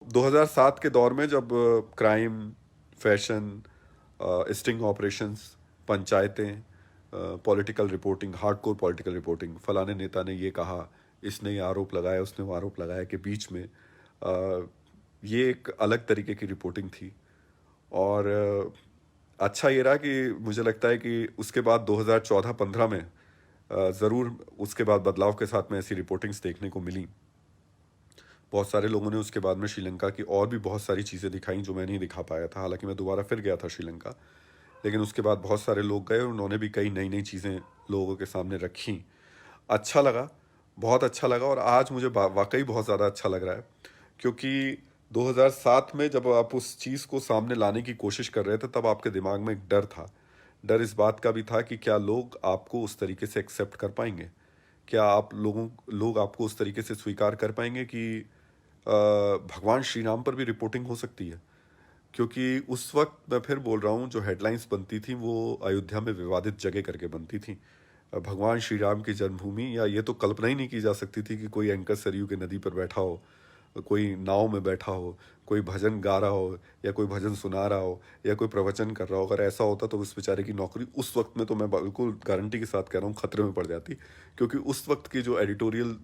2007 के दौर में जब क्राइम, फैशन, स्टिंग ऑपरेशंस, पंचायतें, political reporting, hardcore political reporting, फलाने नेता ने ये कहा, इसने ये आरोप लगाया, उसने वो आरोप लगाया के बीच में ये एक अलग तरीके की रिपोर्टिंग थी। और अच्छा ये रहा कि मुझे लगता है कि उसके बाद 2014-15 में ज़रूर उसके बाद बदलाव के साथ में ऐसी रिपोर्टिंग्स देखने को मिली। बहुत सारे लोगों ने उसके बाद में श्रीलंका की और भी बहुत सारी चीज़ें दिखाई जो मैं नहीं दिखा पाया था। हालांकि मैं दोबारा फिर गया था श्रीलंका, लेकिन उसके बाद बहुत सारे लोग गए और उन्होंने भी कई नई नई चीज़ें लोगों के सामने रखी। अच्छा लगा, बहुत अच्छा लगा। और आज मुझे वाकई बहुत ज़्यादा अच्छा लग रहा है, क्योंकि 2007 में जब आप उस चीज़ को सामने लाने की कोशिश कर रहे थे तब आपके दिमाग में एक डर था। डर इस बात का भी था कि क्या लोग आपको उस तरीके से एक्सेप्ट कर पाएंगे, क्या लोग आपको उस तरीके से स्वीकार कर पाएंगे कि भगवान श्री राम पर भी रिपोर्टिंग हो सकती है। क्योंकि उस वक्त मैं फिर बोल रहा हूँ, जो हेडलाइंस बनती थी वो अयोध्या में विवादित जगह करके बनती थी। भगवान श्री राम की जन्मभूमि, या ये तो कल्पना ही नहीं की जा सकती थी कि कोई एंकर सरयू के नदी पर बैठा हो, कोई नाव में बैठा हो, कोई भजन गा रहा हो, या कोई भजन सुना रहा हो, या कोई प्रवचन कर रहा हो। अगर ऐसा होता तो उस बेचारे की नौकरी उस वक्त में, तो मैं बिल्कुल गारंटी के साथ कह रहा हूँ, खतरे में पड़ जाती। क्योंकि उस वक्त की जो एडिटोरियल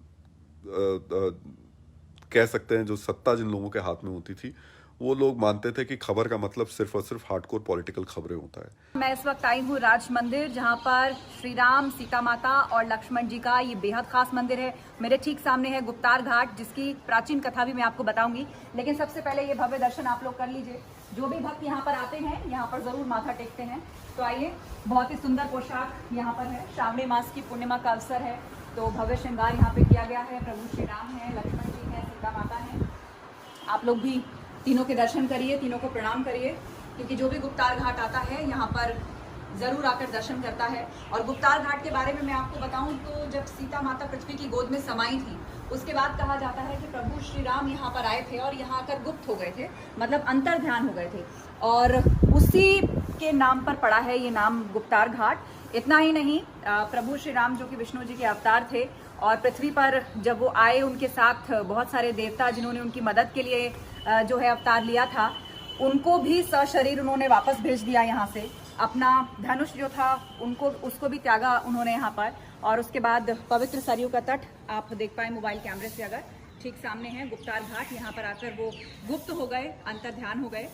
कह सकते हैं, जो सत्ता जिन लोगों के हाथ में होती थी, वो लोग मानते थे कि खबर का मतलब सिर्फ और सिर्फ हार्डकोर पॉलिटिकल खबरें होता है। मैं इस वक्त आई हूँ राज मंदिर, जहाँ पर श्री राम, सीता माता और लक्ष्मण जी का ये बेहद खास मंदिर है। मेरे ठीक सामने है गुप्तार घाट, जिसकी प्राचीन कथा भी मैं आपको बताऊंगी। लेकिन सबसे पहले ये भव्य दर्शन आप लोग कर लीजिए। जो भी भक्त यहाँ पर आते हैं, यहाँ पर जरूर माथा टेकते हैं। तो आइए, बहुत ही सुंदर पोशाक यहाँ पर है। श्रावणी मास की पूर्णिमा का अवसर है, तो भव्य श्रृंगार यहाँ पे किया गया है। प्रभु श्री राम है, लक्ष्मण जी है, सीता माता है। आप लोग भी तीनों के दर्शन करिए, तीनों को प्रणाम करिए, क्योंकि जो भी गुप्तार घाट आता है यहाँ पर जरूर आकर दर्शन करता है। और गुप्तार घाट के बारे में मैं आपको बताऊं तो जब सीता माता पृथ्वी की गोद में समाई थी, उसके बाद कहा जाता है कि प्रभु श्री राम यहाँ पर आए थे और यहाँ आकर गुप्त हो गए थे, मतलब अंतर ध्यान हो गए थे, और उसी के नाम पर पड़ा है ये नाम गुप्तार घाट। इतना ही नहीं, प्रभु श्री राम जो कि विष्णु जी के अवतार थे, और पृथ्वी पर जब वो आए, उनके साथ बहुत सारे देवता जिन्होंने उनकी मदद के लिए जो है अवतार लिया था, उनको भी सशरीर उन्होंने वापस भेज दिया यहाँ से। अपना धनुष जो था उसको भी त्यागा उन्होंने यहाँ पर। और उसके बाद पवित्र सरयू का तट आप देख पाए मोबाइल कैमरे से, अगर ठीक सामने है गुप्तार घाट। यहाँ पर आकर वो गुप्त हो गए, अंतर ध्यान हो गए,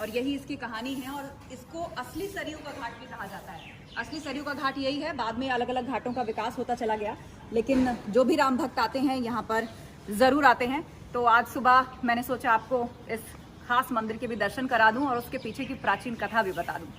और यही इसकी कहानी है। और इसको असली सरयू का घाट भी कहा जाता है। असली सरयू का घाट यही है। बाद में अलग अलग घाटों का विकास होता चला गया, लेकिन जो भी राम भक्त आते हैं यहाँ पर जरूर आते हैं। तो आज सुबह मैंने सोचा आपको इस खास मंदिर के भी दर्शन करा दूं और उसके पीछे की प्राचीन कथा भी बता दूं।